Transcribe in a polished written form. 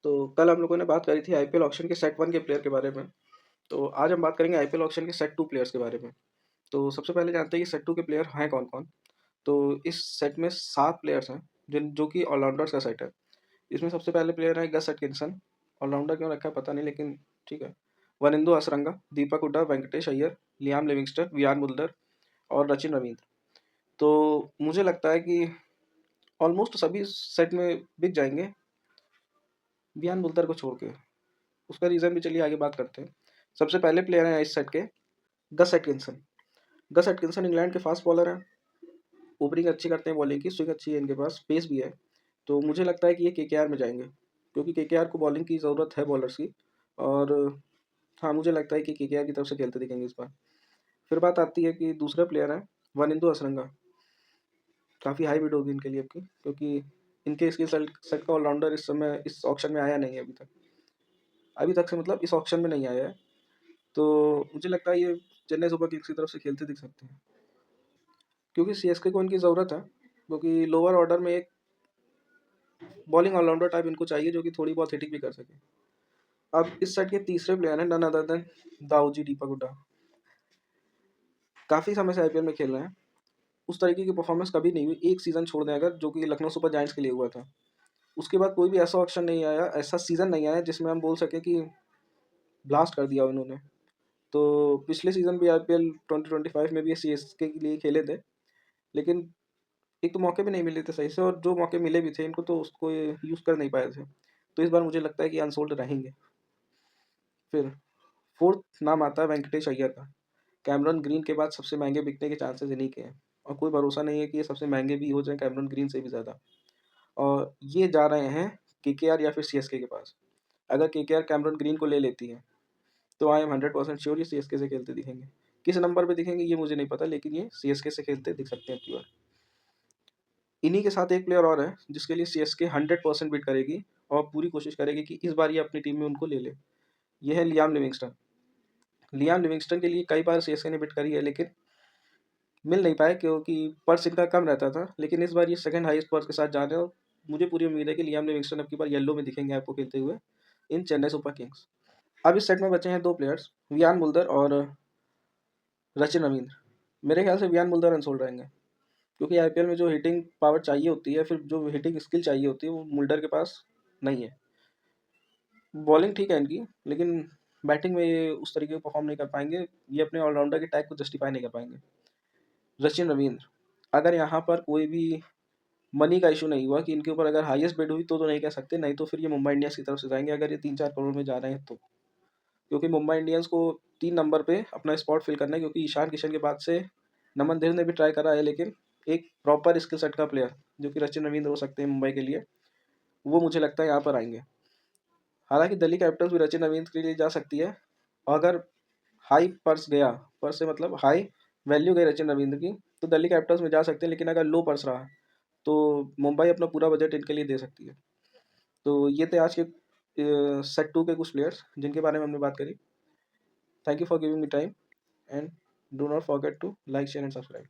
तो कल हम लोगों ने बात करी थी आईपीएल ऑक्शन के सेट 1 के प्लेयर के बारे में। तो आज हम बात करेंगे आईपीएल ऑक्शन के सेट 2 प्लेयर्स के बारे में। तो सबसे पहले जानते हैं कि सेट 2 के प्लेयर हैं कौन-कौन। तो इस सेट में 7 प्लेयर्स हैं जिन जो कि ऑलराउंडर्स का सेट है। इसमें सबसे पहले प्लेयर है गस एटकिंसन। ऑलराउंडर क्यों रखा है पता नहीं, लेकिन ठीक है। Wanindu Hasaranga, Deepak Hooda, Venkatesh Iyer, Liam Livingstone, Wiaan Mulder और सचिन रवींद्र। तो मुझे लगता है कि ऑलमोस्ट सभी सेट में बिक जाएंगे वियान मुल्दर को छोड़ के। उसका रीज़न भी चलिए आगे बात करते हैं। सबसे पहले प्लेयर हैं इस सेट के Gus Atkinson. Gus Atkinson England के फास्ट बॉलर हैं। ओपनिंग अच्छी करते हैं, बॉलिंग की स्विंग अच्छी है, इनके पास पेस भी है। तो मुझे लगता है कि ये केकेआर में जाएंगे, क्योंकि केकेआर को बॉलिंग की ज़रूरत है बॉलर्स की। और हाँ, मुझे लगता है कि केकेआर की तरफ से खेलते दिखेंगे इस बार। फिर बात आती है कि दूसरे प्लेयर हैं वनिंदु हसरंगा। काफ़ी हाई बिड होगी इनके लिए आपकी, क्योंकि इनके स्किल सेट का ऑलराउंडर इस समय इस ऑक्शन में आया नहीं है अभी तक से मतलब इस ऑक्शन में नहीं आया है। तो मुझे लगता है ये चेन्नई सुपर किंग्स की तरफ से खेलते दिख सकते हैं, क्योंकि सीएसके को इनकी ज़रूरत है, क्योंकि लोअर ऑर्डर में एक बॉलिंग ऑलराउंडर टाइप इनको चाहिए जो कि थोड़ी बहुत हिटिंग भी कर सके। अब इस सेट के तीसरे प्लेयर हैं नन अदर देन दाऊजी दीपक हुड्डा। काफ़ी समय से आईपीएल में खेल रहे हैं। उस तरीके की परफॉर्मेंस कभी नहीं हुई, एक सीज़न छोड़ दें अगर, जो कि लखनऊ सुपर जायंट्स के लिए हुआ था। उसके बाद कोई भी ऐसा ऑप्शन नहीं आया, ऐसा सीज़न नहीं आया जिसमें हम बोल सकें कि ब्लास्ट कर दिया उन्होंने। तो पिछले सीज़न भी आईपीएल 2025 में भी सीएसके के लिए खेले थे, लेकिन एक तो मौके भी नहीं मिले थे सही से, और जो मौके मिले भी थे इनको तो उसको यूज़ कर नहीं पाए थे। तो इस बार मुझे लगता है कि अनसोल्ड रहेंगे। फिर फोर्थ नाम आता है वेंकटेश अय्यर का। कैमरन ग्रीन के बाद सबसे महंगे बिकने के चांसेस इन्हीं के हैं, और कोई भरोसा नहीं है कि ये सबसे महंगे भी हो जाए कैमरन ग्रीन से भी ज़्यादा। और ये जा रहे हैं केकेआर या फिर सीएसके के पास। अगर केकेआर कैमरन ग्रीन को ले लेती है तो आई एम 100% श्योर ये सीएसके से खेलते दिखेंगे। किस नंबर पे दिखेंगे ये मुझे नहीं पता, लेकिन ये सीएसके से खेलते दिख सकते हैं अगली बार। इन्हीं के साथ एक प्लेयर और है जिसके लिए सीएसके 100% बिट करेगी और पूरी कोशिश करेगी कि इस बार ये अपनी टीम में उनको ले ले। ये है लियाम लिविंगस्टन। लियाम लिविंगस्टन के लिए कई बार सीएसके ने बिट करी है, लेकिन मिल नहीं पाए क्योंकि पर्स इनका कम रहता था। लेकिन इस बार ये सेकंड हाईएस्ट पर्स के साथ जा रहे हैं, और मुझे पूरी उम्मीद है कि लियाम लिविंगस्टन अब की बार येलो में दिखेंगे आपको खेलते हुए इन चेन्नई सुपर किंग्स। अब इस सेट में बचे हैं दो प्लेयर्स, वियान मुल्दर और सचिन रवींद्र। मेरे ख्याल से वियान मुल्दर अनसोल्ड रहेंगे, क्योंकि आईपीएल में जो हिटिंग पावर चाहिए होती है, फिर जो हिटिंग स्किल चाहिए होती है, वो मुल्डर के पास नहीं है। बॉलिंग ठीक है इनकी, लेकिन बैटिंग में ये उस तरीके का परफॉर्म नहीं कर पाएंगे। ये अपने ऑलराउंडर के टैग को जस्टिफाई नहीं कर पाएंगे। सचिन रवींद्र, अगर यहाँ पर कोई भी मनी का इशू नहीं हुआ कि इनके ऊपर अगर हाईएस्ट बिड हुई तो नहीं कह सकते, नहीं तो फिर ये मुंबई इंडियंस की तरफ से जाएंगे अगर ये 3-4 करोड़ में जा रहे हैं तो। क्योंकि मुंबई इंडियंस को 3 नंबर पे अपना स्पॉट फिल करना है, क्योंकि ईशान किशन के बाद से नमन धीर ने भी ट्राई करा है, लेकिन एक प्रॉपर स्किल सेट का प्लेयर जो कि सचिन रवींद्र हो सकते हैं मुंबई के लिए, वो मुझे लगता है यहाँ पर आएंगे। हालांकि दिल्ली कैपिटल्स भी सचिन रवींद्र के लिए जा सकती है, अगर हाई पर्स गया, पर्स से मतलब हाई वैल्यू गई सचिन रवींद्र की, तो दिल्ली कैपिटल्स में जा सकते हैं। लेकिन अगर लो पर्स रहा तो मुंबई अपना पूरा बजट इनके लिए दे सकती है। तो ये थे आज के सेट 2 के कुछ प्लेयर्स जिनके बारे में हमने बात करी। Thank you for giving me time, and do not forget to like, share and subscribe.